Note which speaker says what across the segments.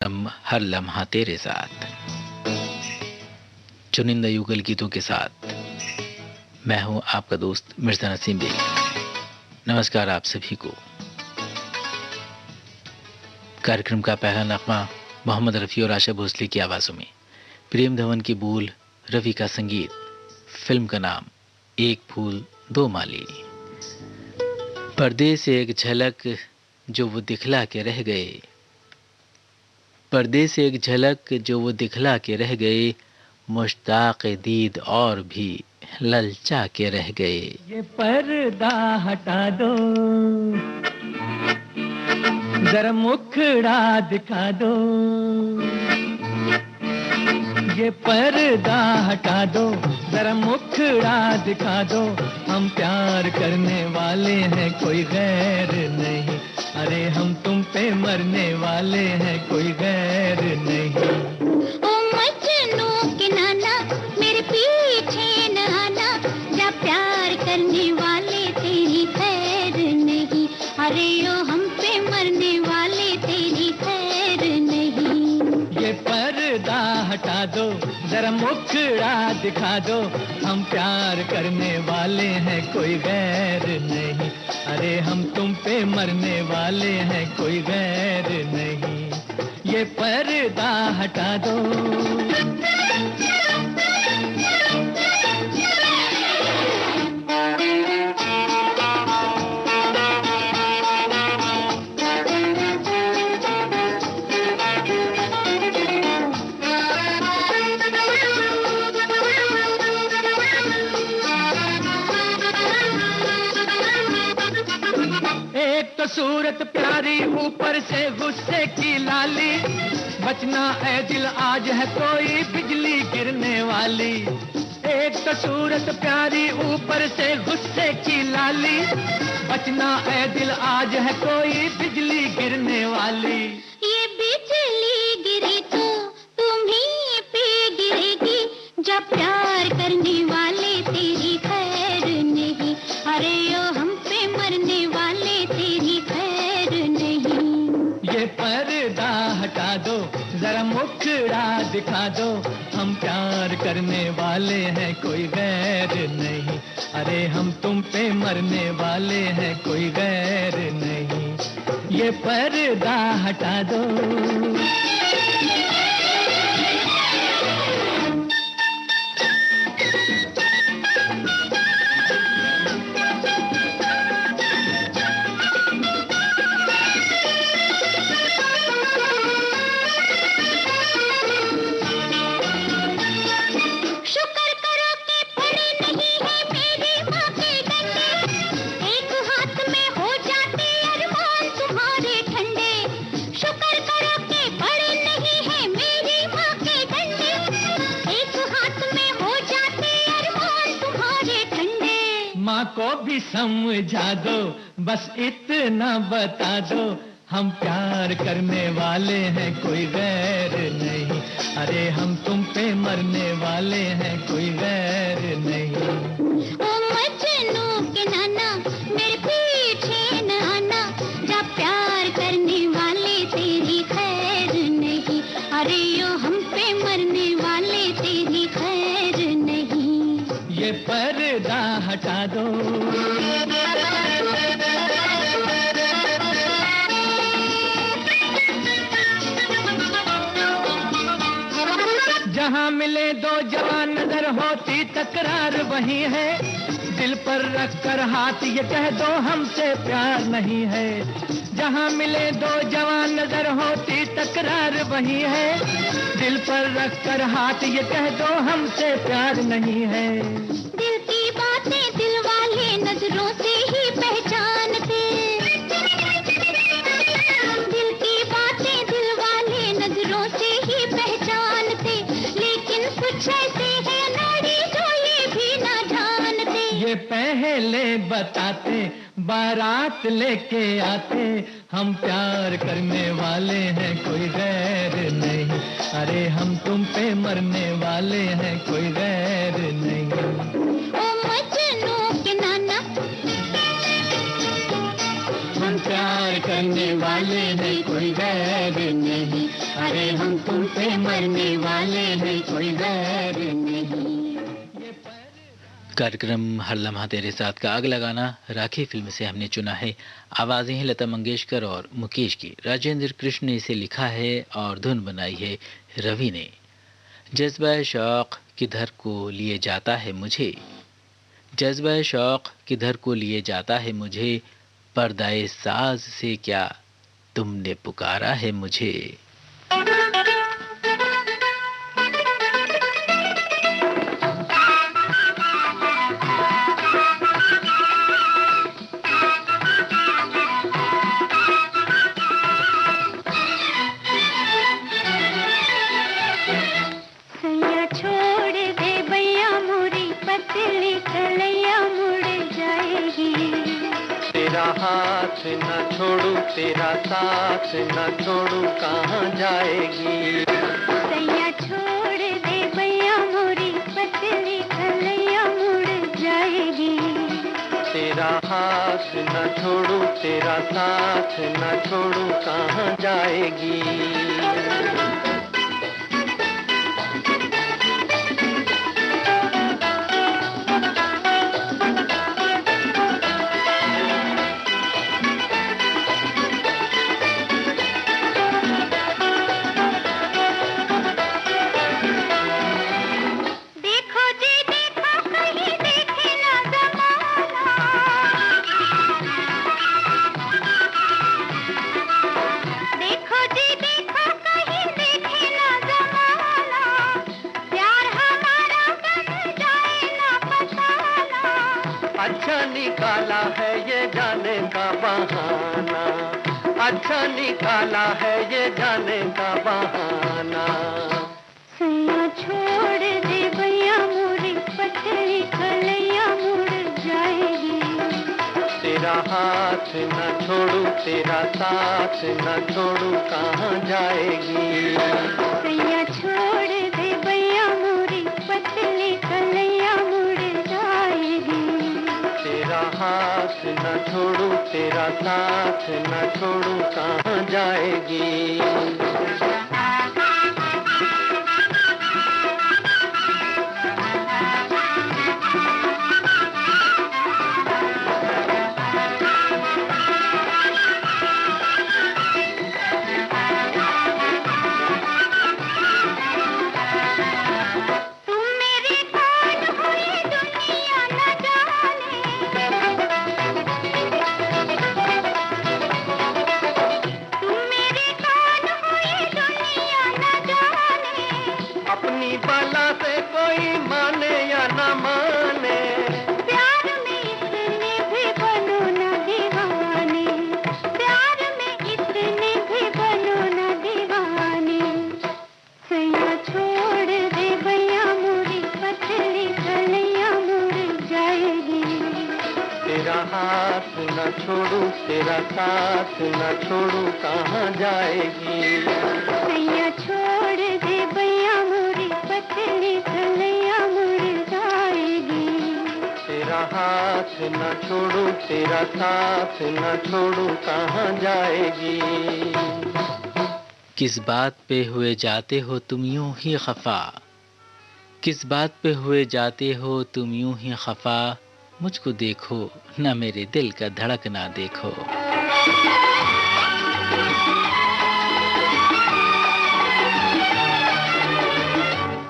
Speaker 1: हर लम्हा तेरे साथ, चुनिंदा युगल गीतों के साथ। मैं हूं आपका दोस्त मिर्जा नसीम बेग। नमस्कार आप सभी को। कार्यक्रम का पहला नगमा मोहम्मद रफ़ी और आशा भोसले की आवाज़ों में, प्रेम धवन की बोल, रवि का संगीत, फिल्म का नाम एक फूल दो माली। पर्दे से एक झलक जो वो दिखला के रह गए, पर्दे से एक झलक जो वो दिखला के रह गए, मुश्ताक दीद और भी ललचा के रह गए।
Speaker 2: ये पर्दा हटा दो, जरा मुखड़ा दिखा दो। ये पर्दा हटा दो, जरा मुखड़ा दिखा दो। हम प्यार करने वाले हैं, कोई गैर नहीं। अरे हम तुम पे मरने वाले हैं, कोई गैर नहीं।
Speaker 3: ओ मजनू के नाना, मेरे पीछे न आना, जा प्यार करने वाले तेरी खैर नहीं। अरे ओ हम पे मरने वाले तेरी खैर नहीं।
Speaker 2: ये पर्दा हटा दो, जरा मुखड़ा दिखा दो। हम प्यार करने वाले हैं, कोई गैर नहीं। अरे हम तुम पे मरने वाले हैं, कोई गैर नहीं। ये पर्दा हटा दो। एक तो सूरत प्यारी, ऊपर से गुस्से की लाली। बचना है दिल, आज है कोई बिजली गिरने वाली। एक तो सूरत प्यारी, ऊपर से गुस्से की लाली। बचना है दिल, आज है कोई बिजली गिरने वाली।
Speaker 3: ये बिजली गिरी तो तुम्हीं पे गिरेगी, जब प्यार करने वाले तेरी खैर नहीं। अरे ओ हम पे मरने वाले तेरी खैर नहीं।
Speaker 2: ये पर्दा हटा दो, जरा मुखड़ा दिखा दो। हम प्यार करने वाले हैं, कोई गैर नहीं। अरे हम तुम पे मरने वाले हैं, कोई गैर नहीं। ये पर्दा हटा दो।
Speaker 3: शुक्र करो कि पड़े नहीं है मेरी माँ के डंडे, एक हाथ में हो जाते अरमान तुम्हारे ठंडे। शुक्र करो कि पड़े नहीं है मेरी माँ के डंडे, एक हाथ में हो जाते अरमान तुम्हारे ठंडे।
Speaker 2: माँ को भी समझा दो, बस इतना बता दो। हम प्यार करने वाले हैं, कोई गैर नहीं। अरे हम तुम पे मरने वाले हैं, कोई गैर नहीं।
Speaker 3: ओ मजनू के नाना, मेरे पीछे न आना, जा प्यार करने वाले तेरी खैर नहीं। अरे ओ हम पे मरने वाले तेरी खैर नहीं।
Speaker 2: ये पर्दा हटा दो। जहाँ मिले दो जवान नजर होती तकरार वही है। दिल पर रख कर हाथ ये कह दो, हमसे प्यार नहीं है। जहाँ मिले दो जवान नजर होती तकरार वही है। दिल पर रख कर हाथ ये कह दो, हमसे प्यार नहीं है।
Speaker 3: दिल की बातें दिल वाले नजरों से ही पहचानते, दिल की बातें दिल वाले नजरों से ही पहचानते। लेकिन कुछ ऐसे हैं नारी जो ये भी ना जानते।
Speaker 2: ये पहले बताते, बारात लेके आते। हम प्यार करने वाले हैं, कोई गैर नहीं। अरे हम तुम पे मरने वाले हैं, कोई गैर नहीं।
Speaker 3: ओ मजनू के नाना,
Speaker 2: हम प्यार करने वाले हैं, कोई गैर नहीं।
Speaker 3: है, हम तुमसे मरने वाले हैं, कोई गैर नहीं।
Speaker 1: कार्यक्रम हर लम्हा तेरे साथ का अगला गाना राखी फिल्म से हमने चुना है। आवाजें हैं लता मंगेशकर और मुकेश की। राजेंद्र कृष्ण ने इसे लिखा है और धुन बनाई है रवि ने। जज्बा शौक किधर को लिए जाता है मुझे, जज्बा शौक किधर को लिए जाता है मुझे, पर्दाए साज से क्या तुमने पुकारा है मुझे।
Speaker 3: सैया छोड़ दे भैया मोरी पतली कलैया मुड़ जाएगी।
Speaker 2: तेरा हाथ न छोड़ू, तेरा साथ न छोड़ू, कहाँ जाएगी।
Speaker 3: सैया छोड़ दे भैया मोरी पतली कलैया मुड़ जाएगी।
Speaker 2: तेरा हाथ न छोड़ू, तेरा साथ न छोड़ू, कहाँ जाएगी।
Speaker 3: देखो जी देखो कहीं देखे ना ज़माना। देखो जी देखो कहीं देखे ना ज़माना। प्यार हमारा बन जाए ना पताना।
Speaker 2: अच्छा निकाला है ये जाने का बहाना, अच्छा निकाला है ये जाने का बहाना।
Speaker 3: सैया छोड़ दे भैया मोरी पतली कलैया मुड़ जाएगी।
Speaker 2: तेरा हाथ न छोड़ू, तेरा साथ न छोड़ू, कहाँ जाएगी।
Speaker 3: सैया छोड़ दे भैया मोरी पतली कलैया मुड़ जाएगी।
Speaker 2: तेरा हाथ न छोड़ू, तेरा साथ न छोड़ू, कहाँ जाएगी।
Speaker 3: तुम मेरे कौन हो ये दुनिया न जाने। तुम मेरे कौन हो ये दुनिया न जाने।
Speaker 2: अपनी बला से कोई माने या न माने,
Speaker 3: प्यार में इतने भी बनो न दीवाने। प्यार में इतने भी बनो न दीवाने। सैया छोड़ दे भैया मोरी पतली कलैया मुड़ जाएगी।
Speaker 2: तेरा हाथ न छोड़ू, तेरा साथ न छोड़ू, कहाँ जाएगी।
Speaker 3: सैया छोड़ दे भैया मोरी पतली कलैया मुड़ जाएगी।
Speaker 2: तेरा हाथ न छोड़ू, तेरा साथ न छोड़ू, कहाँ जाएगी।
Speaker 1: किस बात पे हुए जाते हो तुम यूं ही खफा, किस बात पे हुए जाते हो तुम यूं ही खफा, मुझको देखो ना मेरे दिल का धड़कना देखो।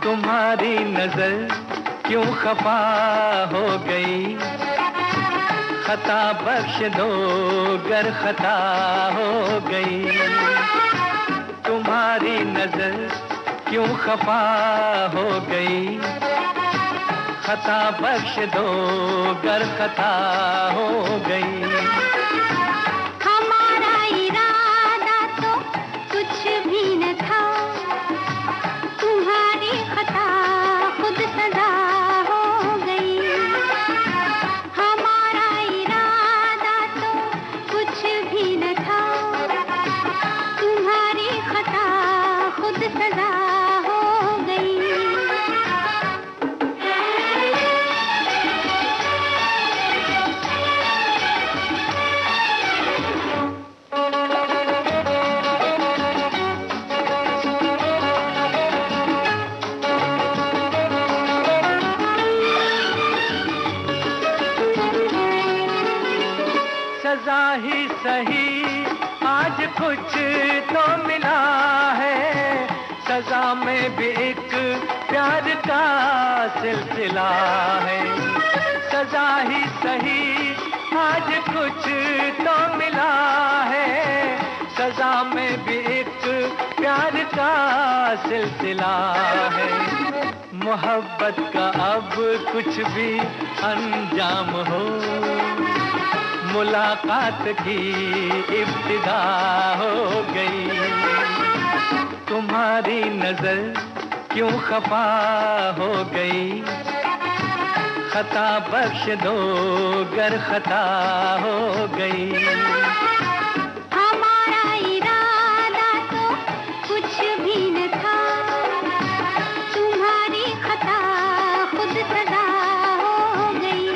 Speaker 2: तुम्हारी नजर क्यों खफा हो गई, खता बख्श दो गर खता हो गई। तुम्हारी नजर क्यों खफा हो गई, खता बख्श दो गर खता हो गई।
Speaker 3: हमारा इरादा तो कुछ भी न था, तुम्हारी खता खुद सजा हो गई। हमारा इरादा तो कुछ भी न था, तुम्हारी खता खुद सजा हो गई।
Speaker 2: कुछ तो मिला है, सजा में भी एक प्यार का सिलसिला है। सजा ही सही आज कुछ तो मिला है, सजा में भी एक प्यार का सिलसिला है। मोहब्बत का अब कुछ भी अंजाम हो, मुलाकात की इब्तिदा हो गई। तुम्हारी नजर क्यों खफा हो गई, खता बख्श दो गर खता हो गई।
Speaker 3: हमारा इरादा तो कुछ भी न था, तुम्हारी खता खुद सजा हो गई।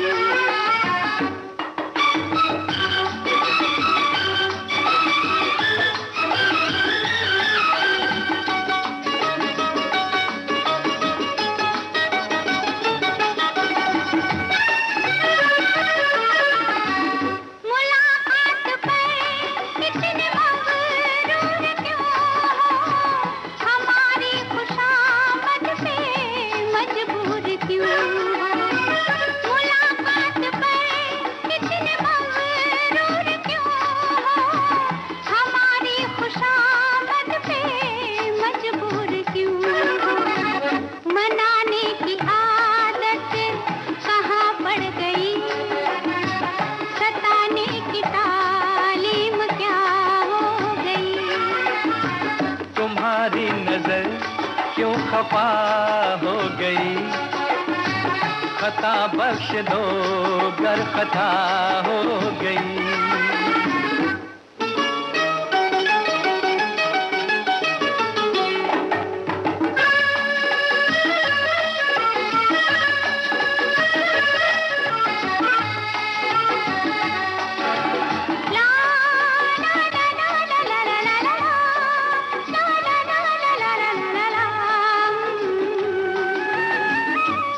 Speaker 2: खफा हो गई, खता बख्श दो गर खता हो गई।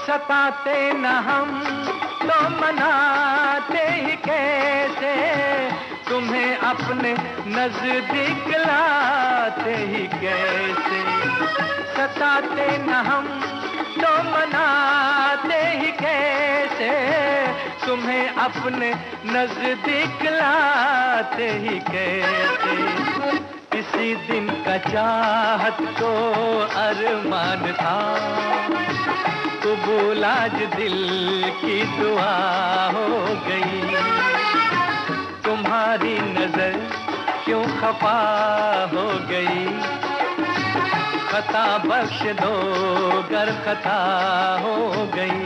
Speaker 2: सताते न हम तो मनाते ही कैसे, तुम्हें अपने नजदीक लाते ही कैसे। सताते न हम तो मनाते ही कैसे, तुम्हें अपने नजदीक लाते ही कैसे। इसी दिन का चाहत को अरमान था, कबूल आज दिल की दुआ हो गई। तुम्हारी नजर क्यों खफा हो गई, खता बख्श दो गर खता हो गई।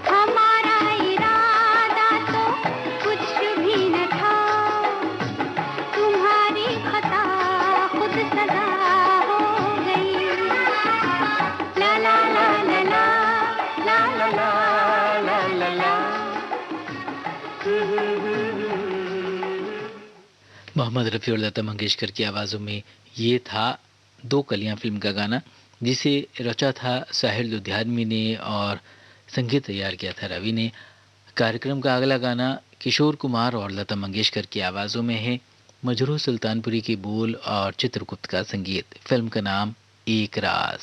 Speaker 3: हमारा इरादा तो कुछ भी न था, तुम्हारी खता खुद सजा हो गई। ला ला ला ला ला ला ला ला ला।
Speaker 1: मोहम्मद रफ़ी और लता मंगेशकर की आवाज़ों में ये था दो कलियां फिल्म का गाना, जिसे रचा था साहिल लुधियानवी ने और संगीत तैयार किया था रवि ने। कार्यक्रम का अगला गाना किशोर कुमार और लता मंगेशकर की आवाज़ों में है। मजरूह सुल्तानपुरी के बोल और चित्रगुप्त का संगीत। फिल्म का नाम एक राज।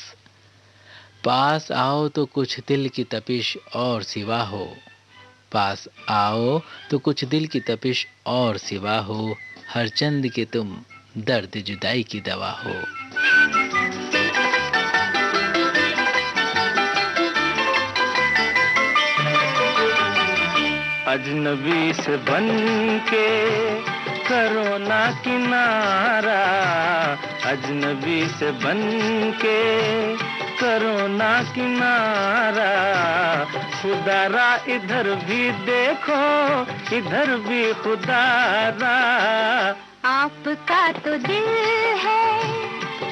Speaker 1: पास आओ तो कुछ दिल की तपिश और सिवा हो, पास आओ तो कुछ दिल की तपिश और सिवा हो, हर चंद के तुम दर्द जुदाई की दवा हो।
Speaker 2: अजनबी से बन के करो ना किनारा, अजनबी से बन के करो ना किनारा। खुदारा इधर भी देखो, इधर भी खुदारा।
Speaker 3: आपका तो दिल है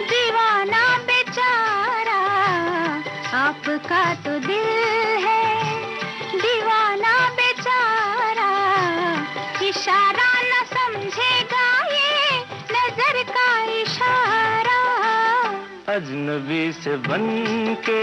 Speaker 3: दीवाना बेचारा, आपका तो दिल है दीवाना बेचारा। इशारा न समझेगा ये नजर का इशारा।
Speaker 2: अजनबी से बन के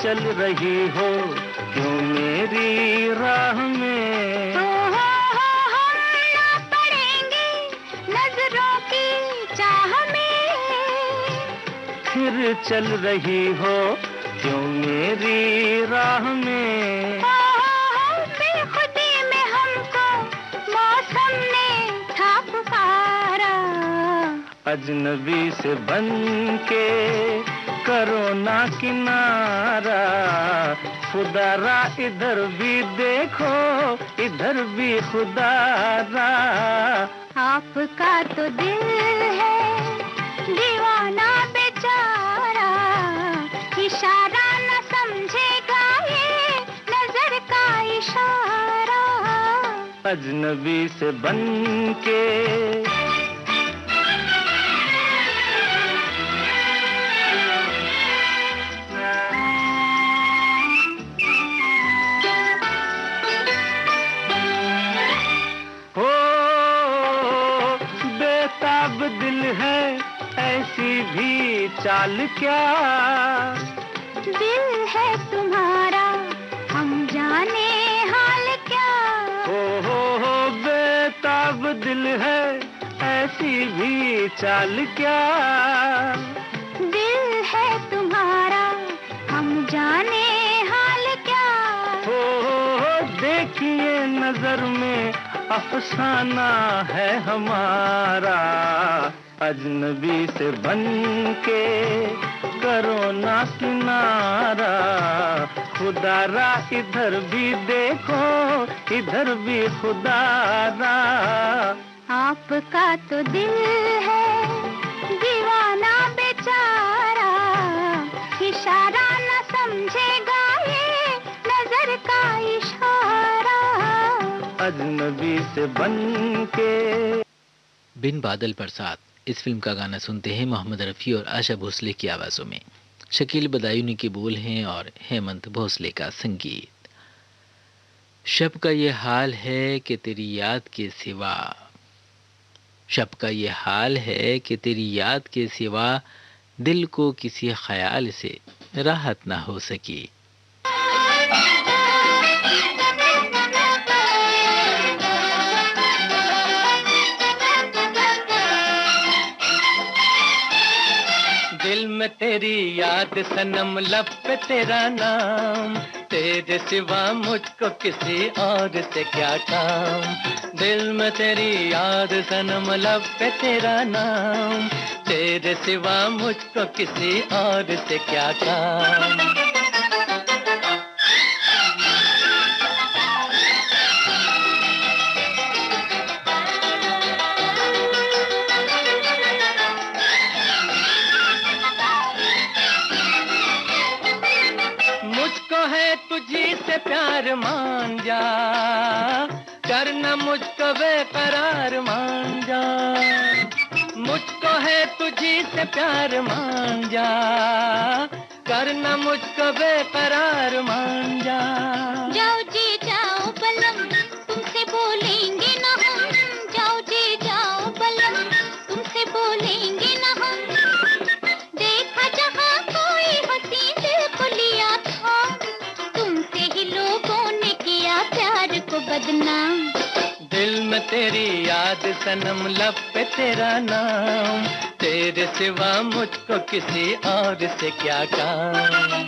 Speaker 2: चल रही हो क्यों मेरी राह में।
Speaker 3: हम ना पड़ेंगे नजरों की चाह में।
Speaker 2: फिर चल रही हो क्यों मेरी राह में।
Speaker 3: बेखुदी में हमको मौसम ने था पुकारा।
Speaker 2: अजनबी से बन के करो ना किनारा, खुदारा इधर भी देखो इधर भी खुदारा।
Speaker 3: आपका तो दिल है दीवाना बेचारा, इशारा न समझेगा ये नजर का इशारा।
Speaker 2: अजनबी से बन के दिल है ऐसी भी चाल क्या।
Speaker 3: दिल है तुम्हारा हम जाने हाल क्या।
Speaker 2: हो बेताब दिल है ऐसी भी चाल क्या।
Speaker 3: दिल है तुम्हारा हम जाने हाल क्या।
Speaker 2: हो देखिए नजर में अफसाना है हमारा। अजनबी से बन के करो ना किनारा, खुदारा इधर भी देखो इधर भी खुदारा।
Speaker 3: आपका तो दिल है दीवाना बेचारा, इशारा न समझेगा ये नजर का इशारा।
Speaker 2: अजनबी से बन के।
Speaker 1: बिन बादल बरसात, इस फिल्म का गाना सुनते हैं मोहम्मद रफ़ी और आशा भोसले की आवाज़ों में। शकील बदायूनी के बोल हैं और हेमंत भोसले का संगीत। शब का ये हाल है कि तेरी याद के सिवा, शब का ये हाल है कि तेरी याद के सिवा दिल को किसी ख्याल से राहत ना हो सकी।
Speaker 2: दिल में तेरी याद सनम, लब पे तेरा नाम, तेरे सिवा मुझको किसी और से क्या काम। दिल में तेरी याद सनम, लब पे तेरा नाम, तेरे सिवा मुझको किसी और से क्या काम। तुझी से प्यार मान जा, करना मुझको बेकरार मान जा। मुझको है तुझी से प्यार मान जा, करना मुझको बेकरार मान जा।
Speaker 3: जाओ जी जाओ बलम तुमसे बोलेंगे ना हम, जाओ जी जाओ बलम तुमसे बोलेंगे ना हम। देखा जहाँ कोई हंसी दिल को लिया था, तुमसे ही लोगों ने किया प्यार को बदनाम।
Speaker 2: दिल में तेरी याद सनम, लब पे तेरा नाम, तेरे सिवा मुझको किसी और से क्या काम।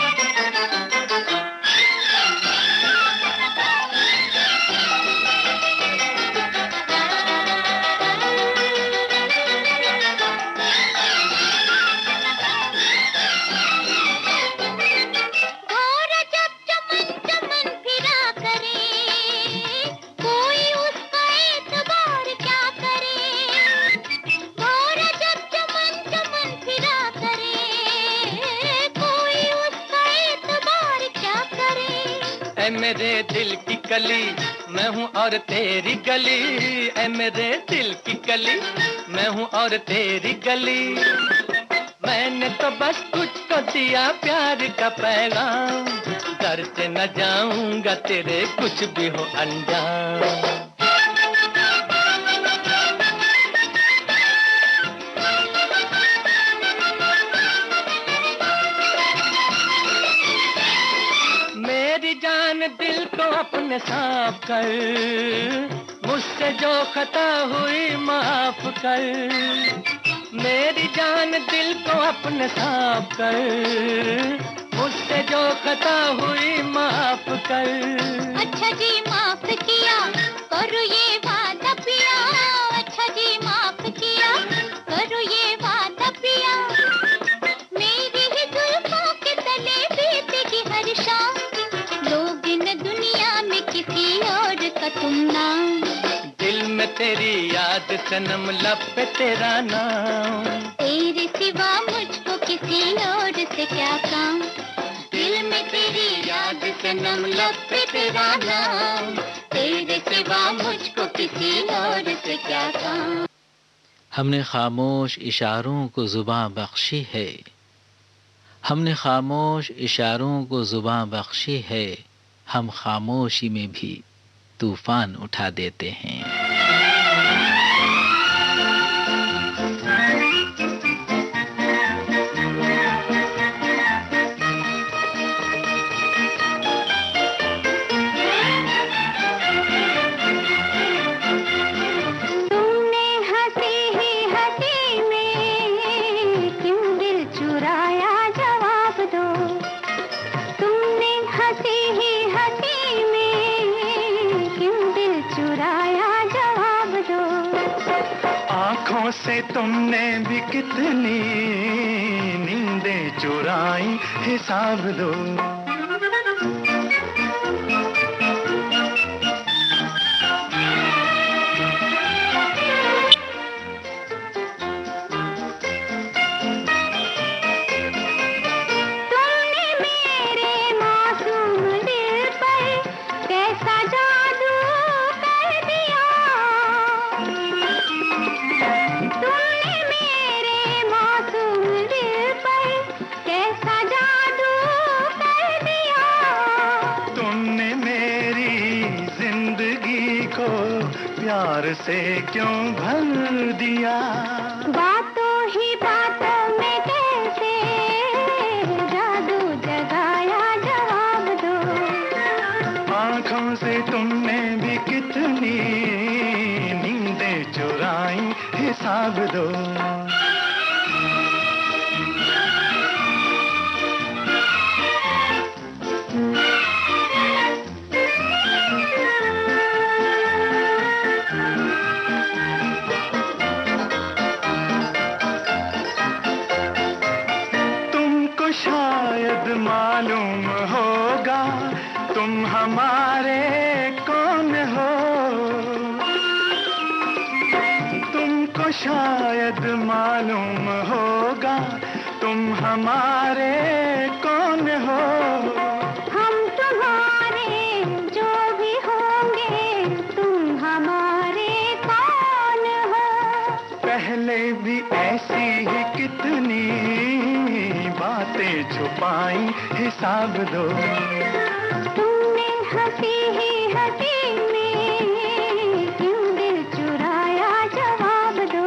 Speaker 2: मेरे दिल की कली मैं हूँ और तेरी गली, ऐ मेरे दिल की कली मैं हूँ और तेरी गली। मैंने तो बस तुझको दिया प्यार का पैगाम, घर से न जाऊंगा तेरे कुछ भी हो अंजाम। अपने साफ कर, मुझसे जो खता हुई माफ कर। मेरी जान दिल को अपने साफ कर, मुझसे जो खता हुई माफ कर।
Speaker 3: अच्छा जी माफ किया, करो ये वादा पिया। अच्छा जी माफ किया, करो ये वादा पिया। मेरी ही जुल्फों के तले बीतेगी हर शाम, लोग न दुनिया में किसी और का तुम नाम।
Speaker 2: दिल में तेरी याद सनम, लब पे तेरा नाम।
Speaker 3: तेरे सिवा मुझको किसी और से क्या काम। दिल में तेरी याद सनम, लब पे तेरा नाम। तेरे सिवा मुझको किसी और से क्या काम।
Speaker 1: हमने खामोश इशारों को जुबां बख्शी है, हमने खामोश इशारों को जुबां बख्शी है, हम खामोशी में भी तूफान उठा देते हैं।
Speaker 3: तुमने हंसी ही हंसी में क्यों दिल चुराया, जवाब दो। तुमने हंसी ही हंसी में क्यों दिल चुराया, जवाब दो।
Speaker 2: आँखों से तुमने भी कितनी नींदें चुराई, हिसाब दो।
Speaker 3: तुमने मेरे मासूम दिल पर कैसा जादू कर दिया। तुमने मेरे मासूम दिल पर कैसा जादू कर दिया।
Speaker 2: तुमने मेरी जिंदगी को प्यार से क्यों भर दिया।
Speaker 3: बातों ही बातों में कैसे जादू जगाया, जवाब दो।
Speaker 2: आँखों से तुमने भी कितनी नींदें चुराई, हिसाब दो। तुमको शायद मालूम होगा तुम हमारे कौन हो। तुमको शायद मालूम होगा तुम हमारे कौन हो।
Speaker 3: हम तुम्हारे जो भी होंगे, तुम हमारे कौन हो।
Speaker 2: पहले भी ऐसी ही कितनी बातें छुपाई, हिसाब दो।
Speaker 3: तुमने हंसी ही हंसी में क्यों दिल चुराया, जवाब दो।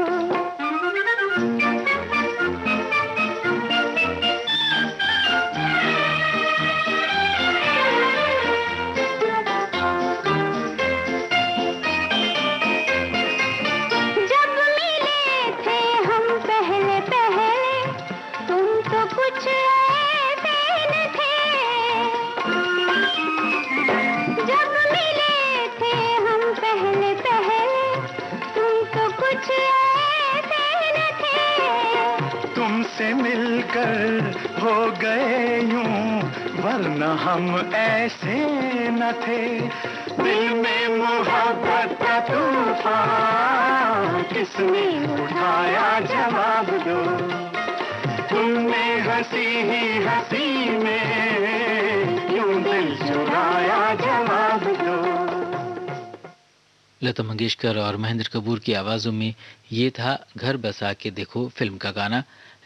Speaker 3: जब मिले थे हम पहले पहले, तुम तो कुछ ऐसे न थे। जब मिले थे हम पहले पहले, तुम तो कुछ ऐसे न थे।
Speaker 2: तुमसे मिलकर हो गए यूं, वरना हम ऐसे न थे। दिल में मोहब्बत का तूफान किसने उठाया, जवाब दो। तुमने हंसी ही हंसी में क्यों दिल चुराया, जवाब दो।
Speaker 1: लता मंगेशकर और महेंद्र कपूर की आवाज़ों में ये था घर बसा के देखो फिल्म का गाना,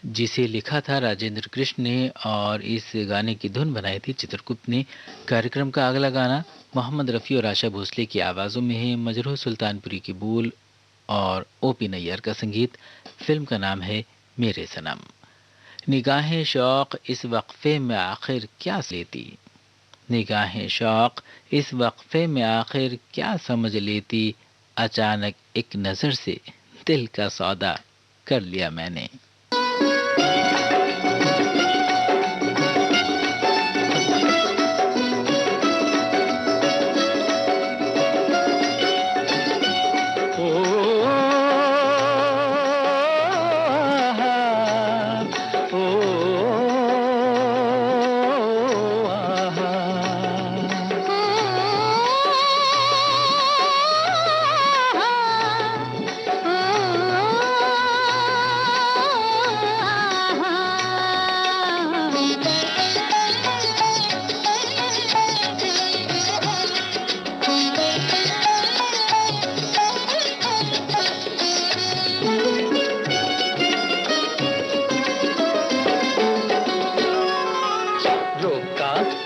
Speaker 1: जिसे लिखा था राजेंद्र कृष्ण ने और इस गाने की धुन बनाई थी चित्रगुप्त ने। कार्यक्रम का अगला गाना मोहम्मद रफ़ी और आशा भोसले की आवाज़ों में है, मजरूह सुल्तानपुरी की बोल और ओपी नैयर का संगीत। फिल्म का नाम है मेरे सनम। निगाहें शौक इस वक्फे में आखिर क्या लेती, निगाहें शौक इस वक्फे में आखिर क्या समझ लेती, अचानक एक नजर से दिल का सौदा कर लिया मैंने।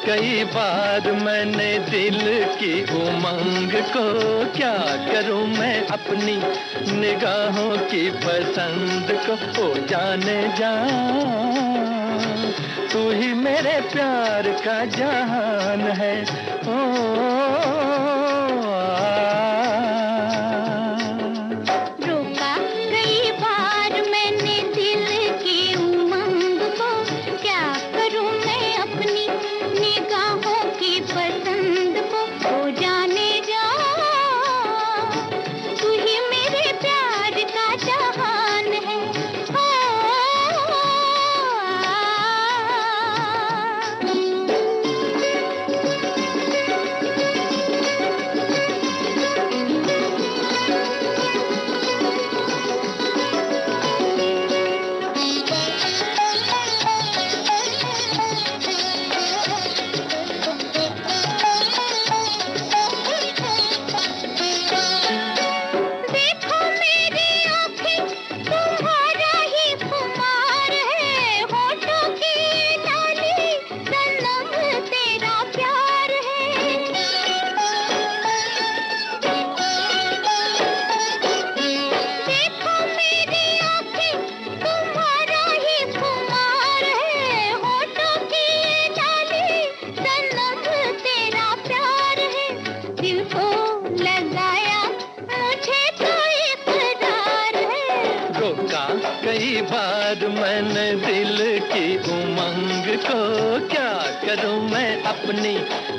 Speaker 2: कई बार मैंने दिल की उमंग को, क्या करूं मैं अपनी निगाहों की पसंद को। ओ जाने जा, तू ही मेरे प्यार का जहान है। ओ
Speaker 3: रोका कई बार मैंने दिल की उमंग को, क्या करूं मैं अपनी निगाहों की पसंद को। हो जाने जा, तू ही मेरे प्यार का जहान है। देखो मेरी आँखें, तुम्हारा ही खुमार है। होठों की लाली, सनम तेरा प्यार है। देखो मेरी आँखें, तुम्हारा ही खुमार है। होठों की लाली, सनम तेरा प्यार है। दिल को लगाया मुझे तो इकरार है।
Speaker 2: रोका कई बार मैंने दिल की उमंग को, क्या करूं मैं अपनी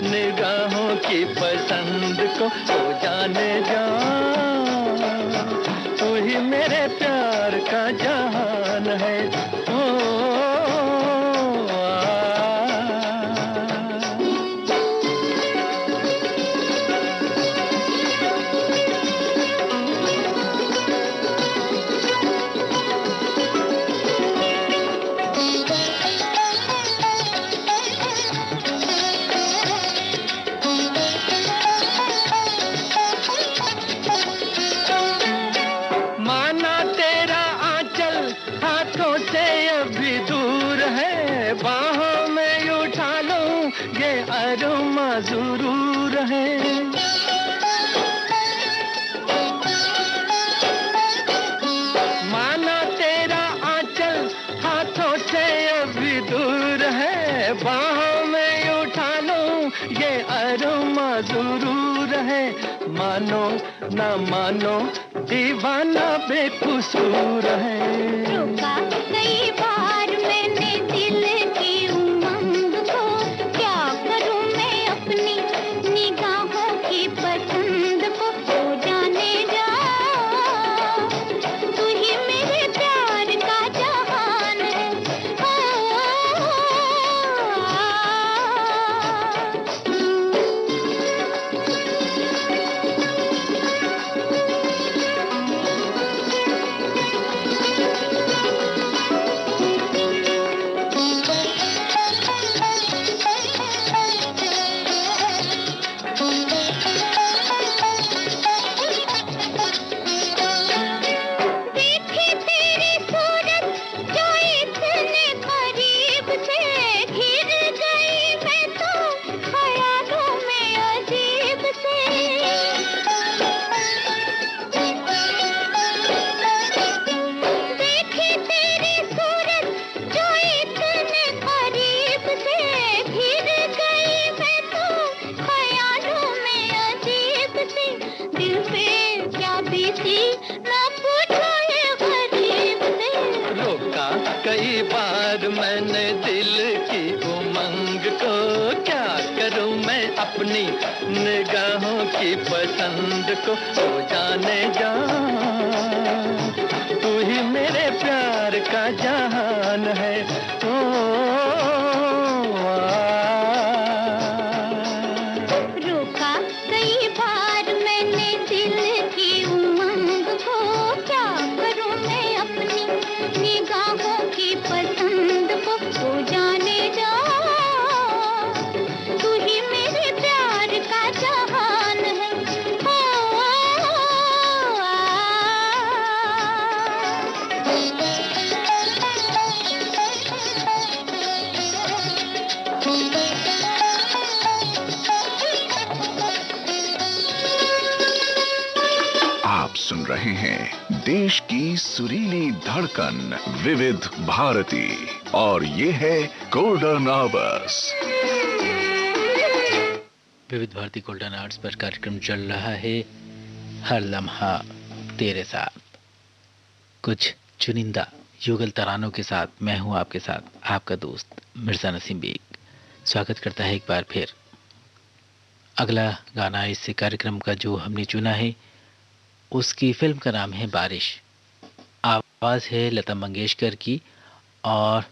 Speaker 2: निगाहों की पसंद को। हो जाने जा, तू ही मेरे प्यार का जहान है। ओ माना तेरा आंचल हाथों से अभी दूर है। बाहों में उठा लूं ये अरमा जरूर है। माना तेरा आंचल हाथों से अभी दूर है। बाहों में उठा लूं ये अरमा जरूर है। मानो ना मानो दीवाना बेकसूर है।
Speaker 3: रोका कई बार मैंने दिल की उमंग को, क्या करूं मैं अपनी निगाहों की पसंद को। हो जाने जा, तू ही मेरे प्यार का जहान है। ना पूछो ये गरीब से।
Speaker 2: रोका कई बार मैंने दिल की उमंग को, क्या करूं मैं अपनी निगाहों की पसंद को। ओ जाने जा, तू ही मेरे प्यार का जहान है। ओ
Speaker 3: रोका कई बार मैंने दिल की उमंग को, क्या करूं मैं अपनी निगाहों की पसंद को। तू जाने जा, तू ही मेरे प्यार का जहान है।
Speaker 4: आप सुन रहे हैं देश की सुरीली धड़कन विविध भारती और ये है गोल्डन आवर्स।
Speaker 1: विविध भारती गोल्डन आवर्स पर कार्यक्रम चल रहा है हर लम्हा तेरे साथ। कुछ चुनिंदा युगल तरानों के साथ मैं हूं आपके साथ, आपका दोस्त मिर्जा नसीम बेग स्वागत करता है एक बार फिर। अगला गाना इस कार्यक्रम का जो हमने चुना है उसकी फिल्म का नाम है बारिश। आवाज़ है लता मंगेशकर की और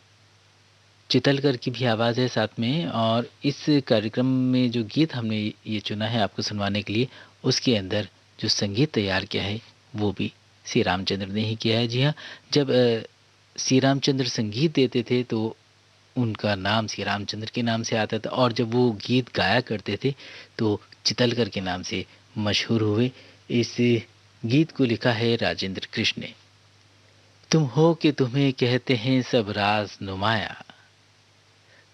Speaker 1: चितलकर की भी आवाज़ है साथ में। और इस कार्यक्रम में जो गीत हमने ये चुना है आपको सुनवाने के लिए, उसके अंदर जो संगीत तैयार किया है वो भी श्री रामचंद्र ने ही किया है। जी हाँ, जब श्री रामचंद्र संगीत देते थे तो उनका नाम श्री रामचंद्र के नाम से आता था, और जब वो गीत गाया करते थे तो चितलकर के नाम से मशहूर हुए। इस गीत को लिखा है राजेंद्र कृष्ण ने। तुम हो कि तुम्हें कहते हैं सब राज नुमाया,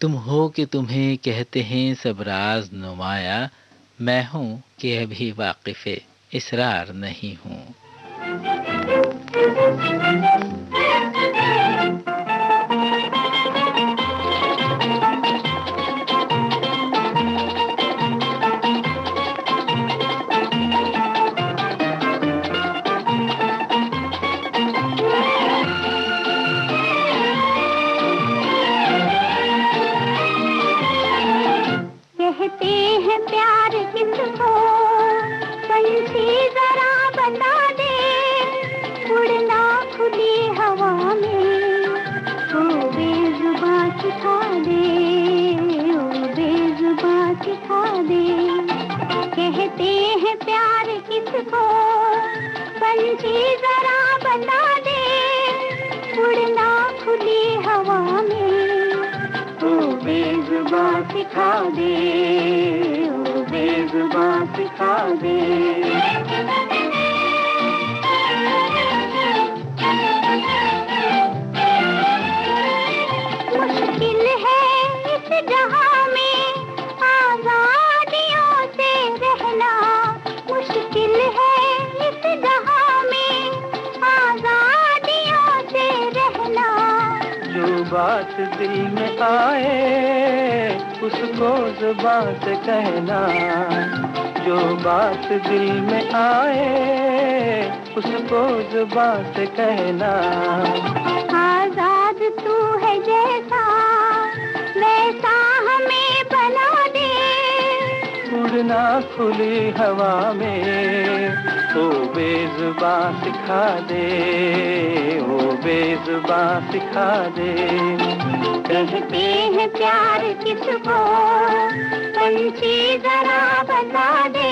Speaker 1: तुम हो कि तुम्हें कहते हैं सब राज नुमाया, मैं हूँ कि अभी वाकिफ़ इसरार नहीं हूँ।
Speaker 3: कहते हैं प्यार किसको, पंछी जरा बता दे, उड़ना खुली हवा में, ओ बेजुबां सिखा दे, ओ बेजुबां सिखा दे। कहते हैं प्यार किसको, पंछी जरा बता दे, उड़ना खुली हवा में, ओ बेजुबां सिखा दे, ओ बेजुबां सिखा दे। मुश्किल है इस जहां में आजादियों से रहना, मुश्किल है इस जहां में आजादियों से रहना।
Speaker 2: जो बात दिल में आए उसको जुबान से कहना, जो बात दिल में आए उसको जुबान से कहना।
Speaker 3: आजाद तू है जैसा वैसा हमें बना दे,
Speaker 2: उड़ना खुली हवा में, ओ बेजुबां सिखा दे, ओ बेजुबां सिखा दे।
Speaker 3: कहते हैं प्यार किसको, पंछी जरा बता दे,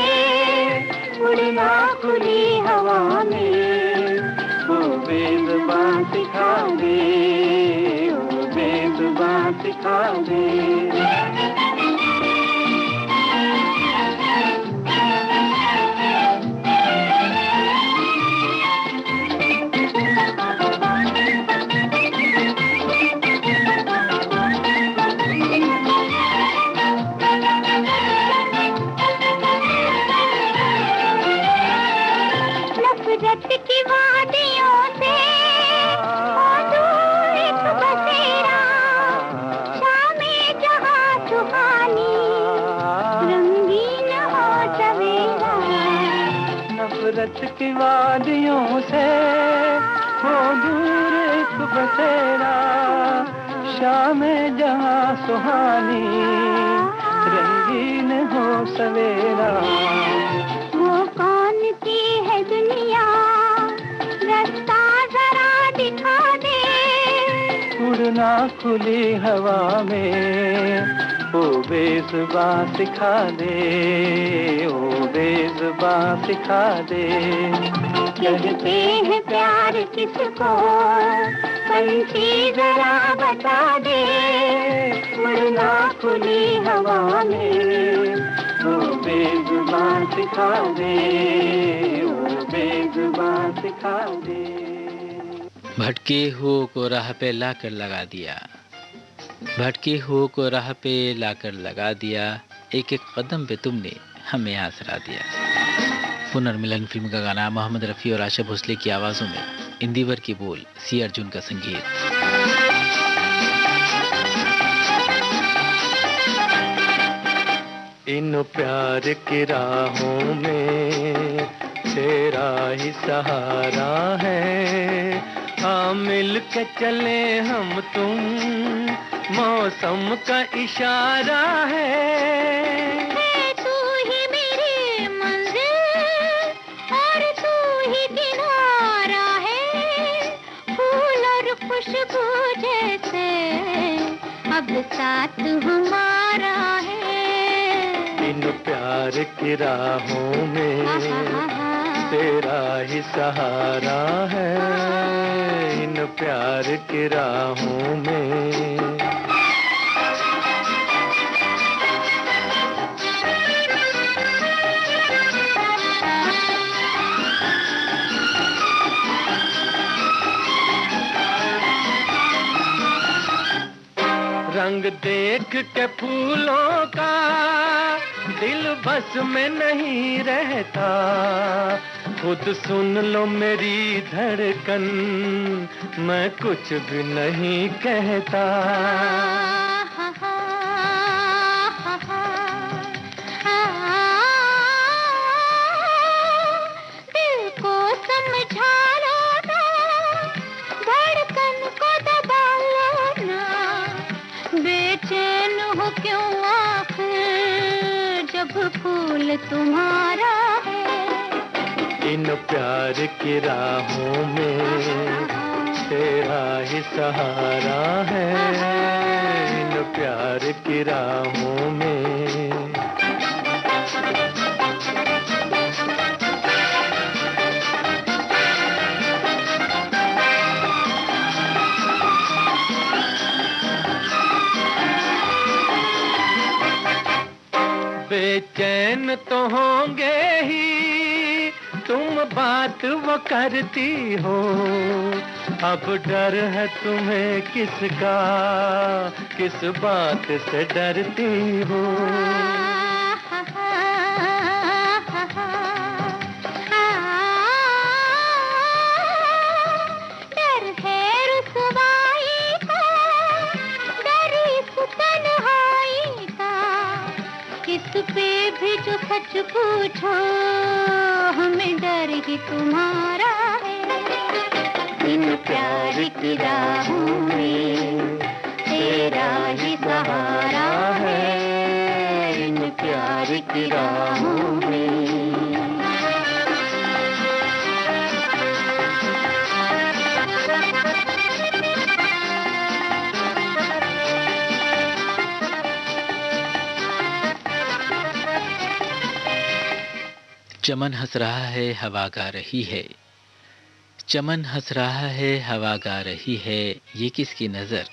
Speaker 3: उड़ना खुली हवा में,
Speaker 2: ओ बेजुबां सिखा दे, ओ बेजुबां सिखा दे।
Speaker 3: नफरत की वादियों से दूर एक बसेरा, शामे जहां सुहानी, रंगीन हो सवेरा।
Speaker 2: नफरत की वादियों से हो दूर एक बसेरा, शाम जहां सुहानी रंगीन हो सवेरा।
Speaker 3: वो कौन सी है दुनिया, रास्ता जरा दिखा दे।
Speaker 2: उड़ना खुली हवा में ओ बेज़ुबां सिखा दे, ओ बेज़ुबां सिखा दे।
Speaker 3: कहते हैं प्यार किसको, पंछी जरा बता दे।
Speaker 2: उड़ना खुली हवा में ओ बेज़ुबां सिखा दे, ओ बेज़ुबां सिखा दे।
Speaker 1: भटके हुओं को राह पे लाकर लगा दिया, भटके हुओं को राह पे लाकर लगा दिया, एक एक कदम पे तुमने हमें आसरा दिया। पुनर्मिलन फिल्म का गाना मोहम्मद रफ़ी और आशा भोसले की आवाज़ों में, इंदिवर की बोल, सी अर्जुन का संगीत।
Speaker 2: इन प्यार की राहों में तेरा ही सहारा है, हाँ मिल के चले हम तुम, मौसम का इशारा है।
Speaker 3: तू ही मेरी मंजिल और तू ही किनारा है, फूल और खुशबू जैसे अब साथ हमारा है।
Speaker 2: इन प्यार की राहों में तेरा ही सहारा है, इन प्यार की राहों में। रंग देख के फूलों का दिल बस में नहीं रहता, खुद सुन लो मेरी धड़कन, मैं कुछ भी नहीं कहता।
Speaker 3: दिल को समझा लो ना, धड़कन को दबा लो ना, बेचैन हो क्यों आखिर जब फूल तुम्हारा है।
Speaker 2: इन प्यार की राहों में तेरा ही सहारा है, इन प्यार की राहों में। बेचैन तो होंगे ही, तुम बात वो करती हो, अब डर है तुम्हें किसका, किस बात से डरती हो।
Speaker 3: डर है रुसवाई का, डर इस तन्हाई का, किस पे भी जो सच पूछो हमें डर ही तुम्हारा है। इन प्यार की राहों में तेरा ही सहारा है, इन प्यार की राहों में।
Speaker 1: चमन हंस रहा है, हवा गा रही है, चमन हंस रहा है, हवा गा रही है, ये किसकी नज़र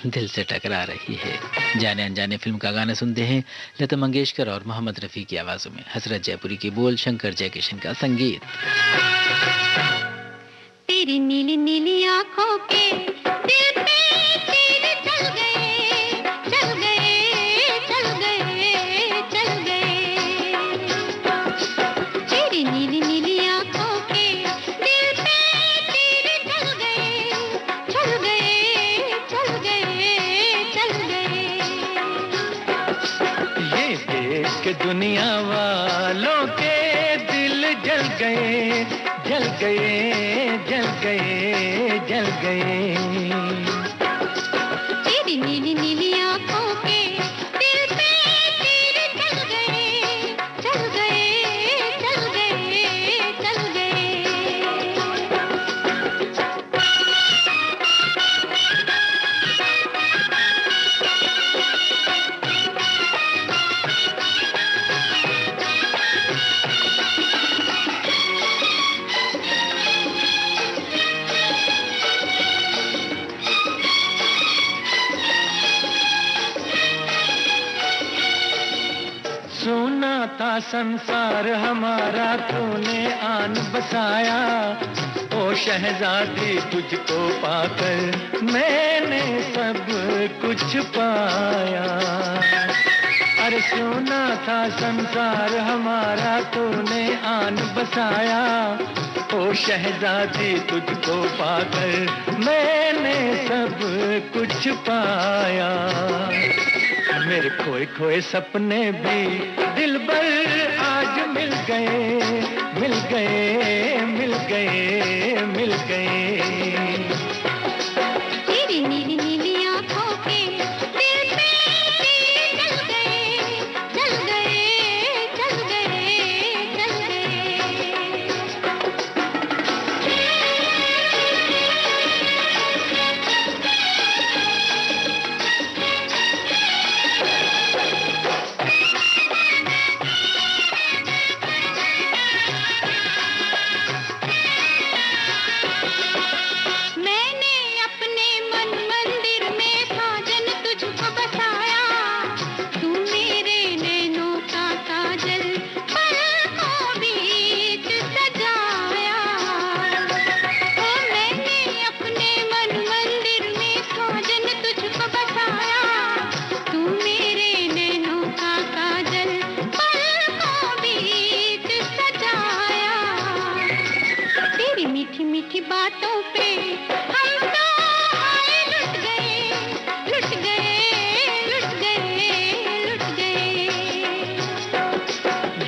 Speaker 1: दिल से टकरा रही है। जाने अनजाने फिल्म का गाना सुनते हैं, लता मंगेशकर और मोहम्मद रफ़ी की आवाज़ों में, हसरत जयपुरी की बोल, शंकर जयकिशन का संगीत।
Speaker 3: तेरी नीली नीली आंखों के दिल पे तीर चल गए, चल गए, चल गए, चल गए। तेरी नीली नीली आंखों के दिल पे तीर चल गए, चल गए, चल गए, चल गए।
Speaker 2: ये देख के दुनिया वालों के दिल जल गए, जल गए, जल गए, जल गए।
Speaker 3: तेरी नीली नीली आंखों के दिल पे तीर चल गए, चल गए, चल गए, चल गए।
Speaker 2: सोना था संसार हमारा, तूने आन बसाया। ओ शहजादी तुझको पाकर मैंने सब कुछ पाया। अरे सोना था संसार हमारा, तूने आन बसाया। ओ शहजादी तुझको पाकर मैंने सब कुछ पाया। मेरे खोए खोए सपने भी दिलबर आज मिल गए, मिल गए, मिल गए, मिल गए।
Speaker 3: तेरी नीली नीली आंखों के दिल पे तीर चल गए, चल गए, चल गए, चल गए। मैंने अपने मन मंदिर में साजन तुझको बसाया। तू मेरे नैनों का काजल पलकों बीच सजाया। ओ मैंने अपने मन मंदिर में साजन तुझको बसाया। तू मेरे नैनों का काजल पलकों बीच सजाया। तेरी मीठी मीठी बातों पे हम तो आए लुट गए, लुट गए, लुट गए, लुट गए।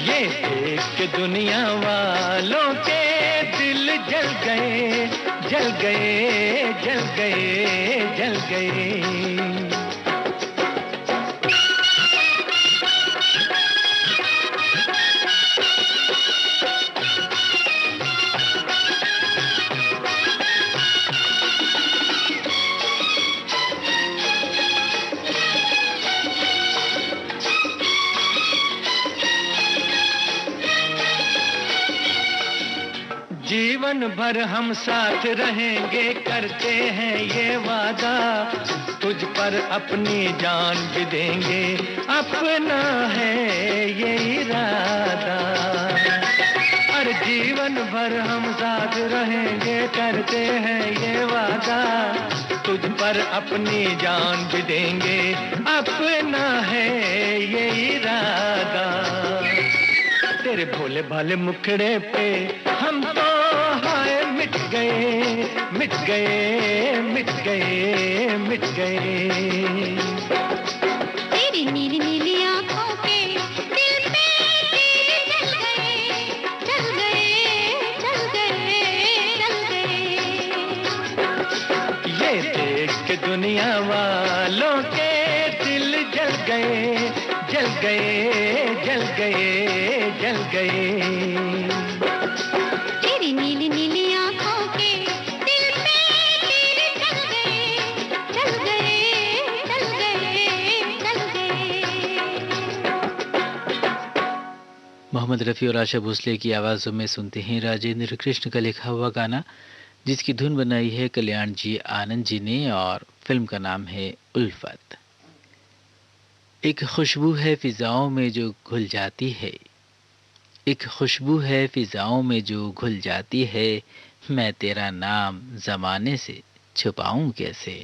Speaker 2: ये देख के दुनिया वालों के दिल जल गए, जल गए, जल गए, जल गए। जीवन भर हम साथ रहेंगे, करते हैं ये वादा। तुझ पर अपनी जान भी देंगे, अपना है ये इरादा। हर जीवन भर हम साथ रहेंगे, करते हैं ये वादा। तुझ पर अपनी जान भी देंगे, अपना है ये इरादा। तेरे भोले भाले मुखड़े पे हम तो हाय मिट गए, मिट गए, मिट गए, मिट गए।
Speaker 3: तेरी नीली नीली आंखों के दिल पे तीर चल गए, चल गए, चल गए, चल गए।
Speaker 2: ये देख के दुनिया वालों के दिल जल गए, जल गए, जल गए, जल गए।
Speaker 3: तेरी नीली नीली आंखों के दिल पे तीर चल गए, चल गए, चल गए, चल गए।
Speaker 1: मोहम्मद रफ़ी और आशा भोसले की आवाज़ों में सुनते हैं राजेंद्र कृष्ण का लिखा हुआ गाना, जिसकी धुन बनाई है कल्याण जी आनंद जी ने और फिल्म का नाम है उल्फत। एक खुशबू है फिजाओं में जो घुल जाती है, एक खुशबू है फिजाओं में जो घुल जाती है। मैं तेरा नाम ज़माने से छुपाऊं कैसे।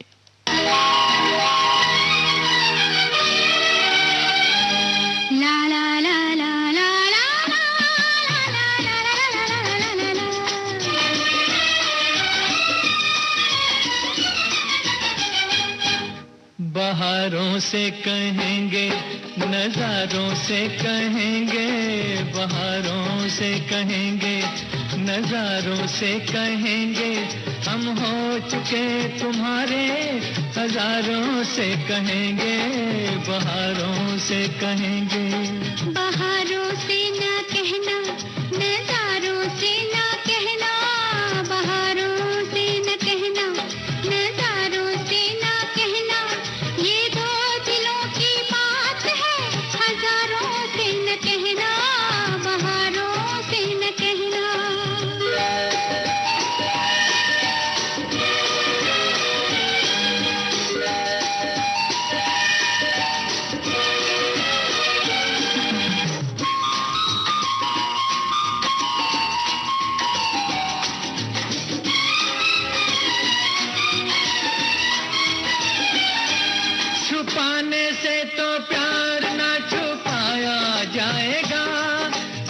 Speaker 3: ला ला ला ला ला ला ला ला ला ला ला।
Speaker 2: बहार प्यारों से कहेंगे, नजारों से कहेंगे, बहारों से कहेंगे, नजारों से कहेंगे, हम हो चुके तुम्हारे, हजारों से कहेंगे, बहारों से कहेंगे।
Speaker 3: बहारों से ना कहना, नजारों से ना कहना, बहारों से न कहना, नजारों से ना कहना, ये दो दिलों की बात है, हजारों से न कहना, बहारों से न कहना।
Speaker 2: छुपाने से तो प्यार ना छुपाया जाएगा,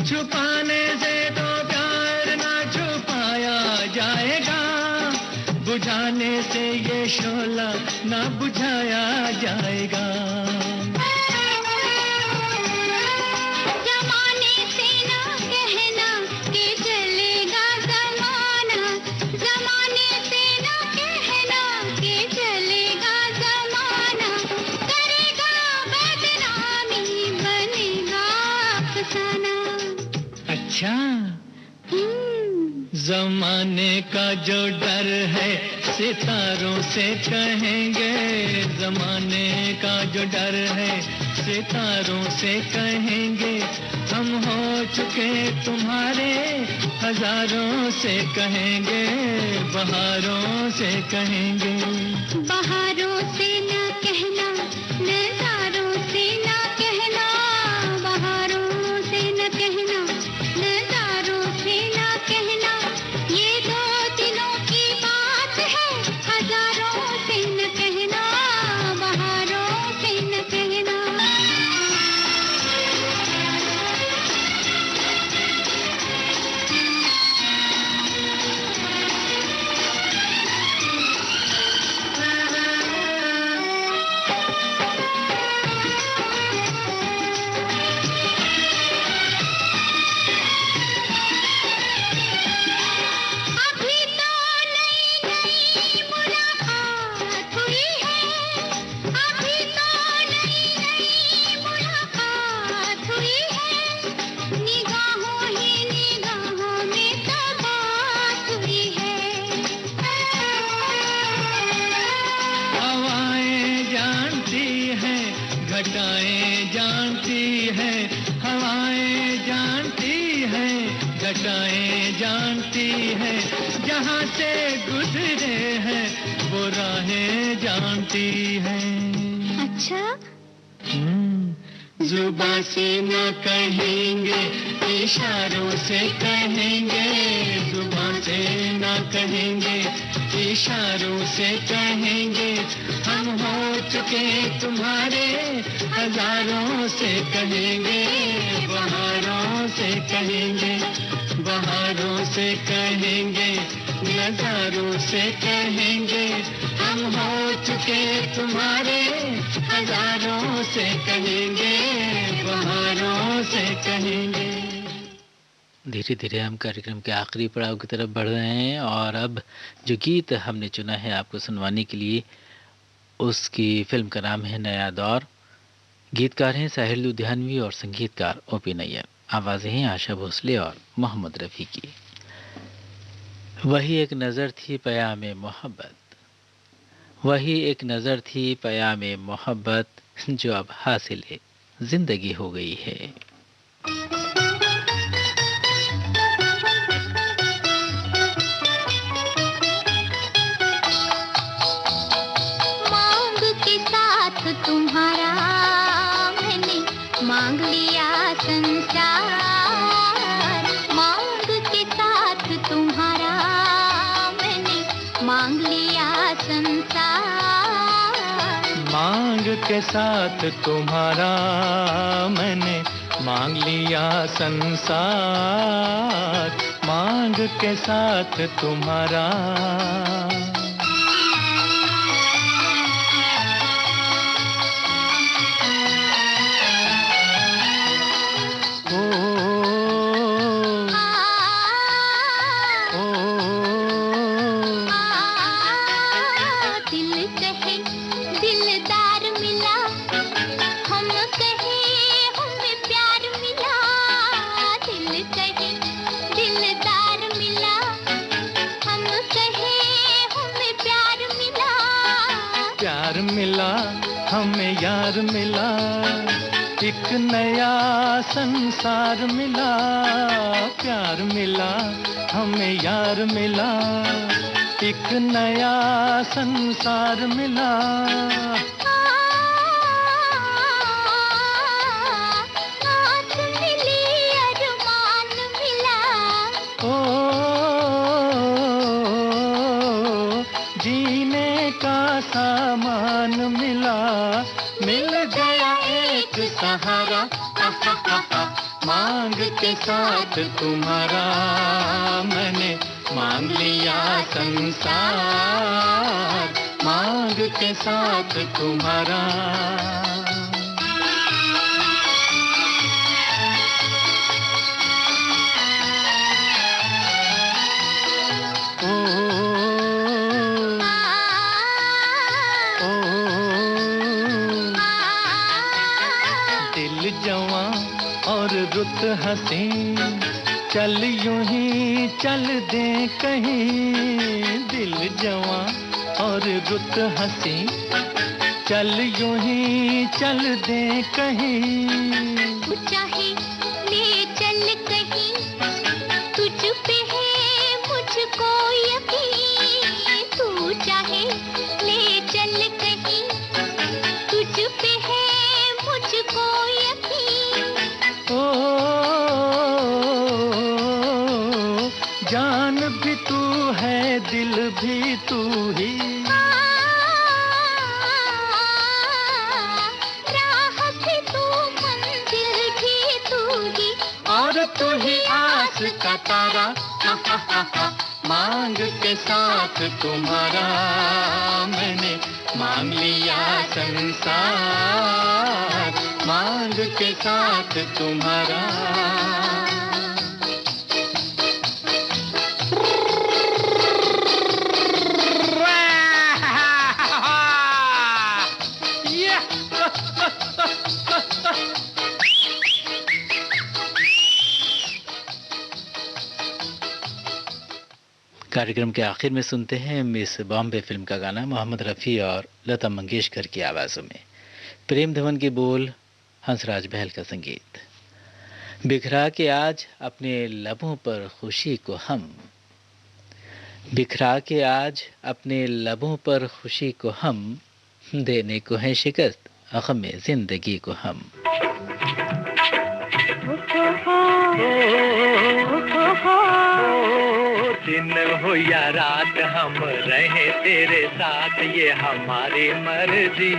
Speaker 2: छुपाने से तो प्यार ना छुपाया जाएगा, बुझाने से ये शोला ना बुझाया जाएगा।
Speaker 3: जमाने से ना कहना कि चलेगा जमाना, जमाने से ना कहना कि चलेगा जमाना, करेगा बदनामी, बनेगा अफसाना।
Speaker 2: अच्छा, जमाने का जो डर है सितारों से कहेंगे, जमाने का जो डर है सितारों से कहेंगे, हम हो चुके तुम्हारे, हजारों से कहेंगे, बहारों से कहेंगे।
Speaker 3: बहारों से ना कहना, नजारों से ना कहना, बहारों से न कहना, नजारों से ना कहना, ये दो दिलों की बात है, हजारों से न कहना, बहारों से न कहना। अभी तो नई नई मुलाकात हुई है, अभी तो नई नई मुलाकात हुई है, निगाहों ही निगाहों में तो बात हुई है।
Speaker 2: हवाएं जानती है, घटाएं जानती है, हवाएं जानती है, घटाएं जानती है, जहाँ से गुजरे हैं वो राहें जानती है।
Speaker 3: अच्छा,
Speaker 2: जुबां से न कहेंगे, इशारों से कहेंगे, जुबां से न कहेंगे, इशारों से कहेंगे, हम हो चुके तुम्हारे, हजारों से कहेंगे, बहारों से कहेंगे, बहारों से कहेंगे, नजारों से कहेंगे, हम हो चुके तुम्हारे, हजारों से कहेंगे, बहारों से कहेंगे।
Speaker 1: धीरे धीरे हम कार्यक्रम के आखिरी पड़ाव की तरफ बढ़ रहे हैं और अब जो गीत हमने चुना है आपको सुनवाने के लिए, उसकी फिल्म का नाम है नया दौर। गीतकार हैं साहिर लुधियानवी और संगीतकार ओपी नैयर। आवाज़ें हैं आशा भोसले और मोहम्मद रफ़ी की। वही एक नज़र थी पयामे मोहब्बत, वही एक नज़र थी पयामे मोहब्बत, जो अब हासिल है जिंदगी हो गई है।
Speaker 3: मांग के साथ तुम्हारा मैंने मांग लिया संसार, मांग के साथ तुम्हारा मैंने मांग लिया संसार,
Speaker 2: मांग के साथ तुम्हारा मैंने मांग लिया संसार, मांग के साथ तुम्हारा।
Speaker 3: दिल कहे दिलदार मिला, हम कहे हमें प्यार मिला। दिल कहे दिलदार मिला, हम कहे हमें प्यार मिला।
Speaker 2: प्यार मिला हमें यार मिला, एक नया संसार मिला। प्यार मिला हमें यार मिला, एक नया संसार मिला।
Speaker 3: आस मिली अरमान मिला,
Speaker 2: ओ जीने का सामान मिला। मिल गया एक सहारा, मांग के साथ तुम्हारा। मैंने मांग लिया संसार, मांग के साथ तुम्हारा। दिल जवां और रुत हंसी, चल यूं ही चल दे कहीं। दिल जवां और रुत हंसी, चल यूं ही चल दे कहीं।
Speaker 3: तू चाहे ले चल कहीं, तुझ पे है मुझको यकीन। तू चाहे ले चल कहीं, तुझ पे है मुझको यकीन।
Speaker 2: ओ जान भी तू है, दिल भी तू ही।
Speaker 3: राह भी तू, मंजिल भी तू ही,
Speaker 2: और तू ही आस का तारा। मांग के साथ तुम्हारा, मैंने मांग लिया संसार। मांग के साथ तुम्हारा।
Speaker 1: कार्यक्रम के आखिर में सुनते हैं मिस बॉम्बे फिल्म का गाना मोहम्मद रफ़ी और लता मंगेशकर की आवाज़ों में। प्रेम धवन के बोल, हंसराज बहल का संगीत। बिखरा के आज अपने लबों पर खुशी को हम, बिखरा के आज अपने लबों पर खुशी को हम, देने को है शिकस्त गम जिंदगी को हम।
Speaker 2: दिन हो या रात हम रहे तेरे साथ, ये हमारी मर्जी।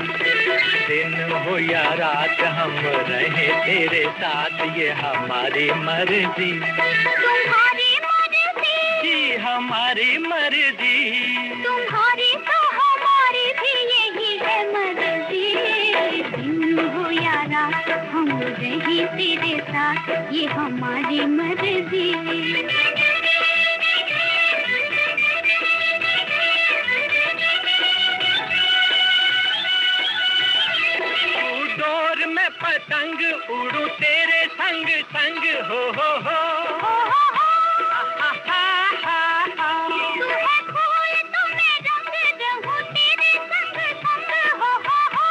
Speaker 2: दिन हो या रात हम रहे तेरे साथ, ये हमारी मर्जी।
Speaker 3: तुम्हारी मर्जी,
Speaker 2: जी हमारी मर्जी।
Speaker 3: तुम्हारी तो हमारी भी यही है मर्जी। दिन हो या रात हम रहे तेरे साथ, ये हमारी मर्जी।
Speaker 2: पतंग उड़ू तेरे संग संग, हो हो हो।
Speaker 3: तू है फूल तो मैं रंग रहूं तेरे संग संग, हो हो हो।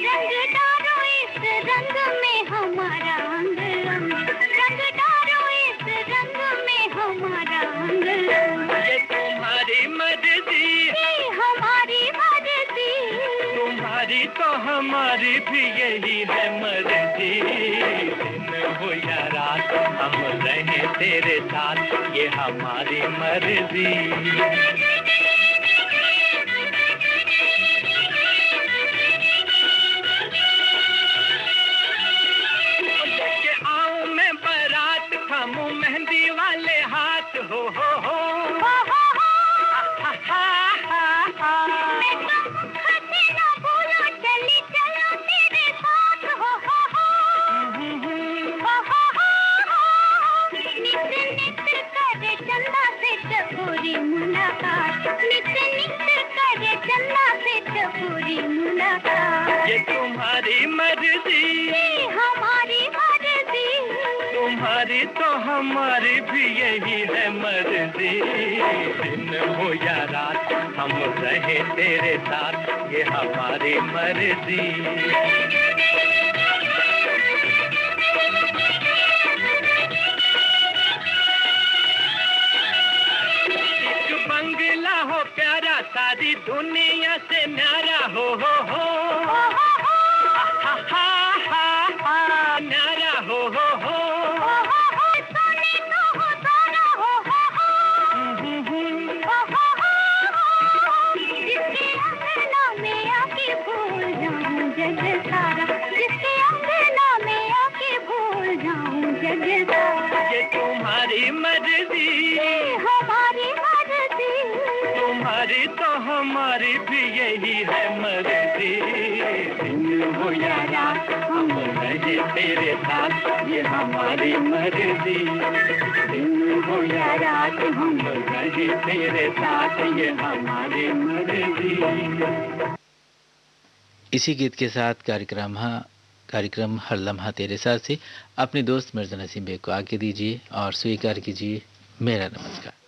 Speaker 3: रंग डालो इस रंग में हमारा अंग अंग, रंग डालो इस रंग में हमारा अंग अंग।
Speaker 2: ये तुम्हारी मर्जी,
Speaker 3: ये हमारी मर्जी।
Speaker 2: तुम्हारी तो हमारी भी यही है मर्जी। दिन हो या रात हम रहे तेरे साथ, ये हमारी मर्जी। लेके आऊं मैं बारात, थामूं मेहंदी वाले हाथ, हो हो हो।
Speaker 3: मैं तो खसे न भूलो, चली चलो तेरे साथ, हो हो हो। ये तुम्हारी मर्जी, हमारी मर्जी, तुम्हारी तो हमारी भी यही है मर्जी। दिन हो या रात हम रहे तेरे साथ, ये हमारी मर्जी। बंगला हो प्यारा, सारी दुनिया से न्यारा हो हा हा हा हा, न्यारा हो सोने तो हो सारा हो जिसके अंगना में आके भूल जाऊं जग सारा, जिसके अंगना में आके भूल जाऊं जग सारा। ये तुम्हारी मर्जी, हमारी मर्जी, तुम्हारी तो हमारी भी यही है मर्जी। दिन हो या रात हम रहे तेरे साथ, ये हमारी मर्जी। दिन हो या रात हम रहे तेरे साथ, ये हमारी मर्जी।
Speaker 1: इसी गीत के साथ कार्यक्रम हर लम्हा तेरे साथ से अपने दोस्त मिर्जा नसीम बेग को आगे दीजिए और स्वीकार कीजिए मेरा नमस्कार।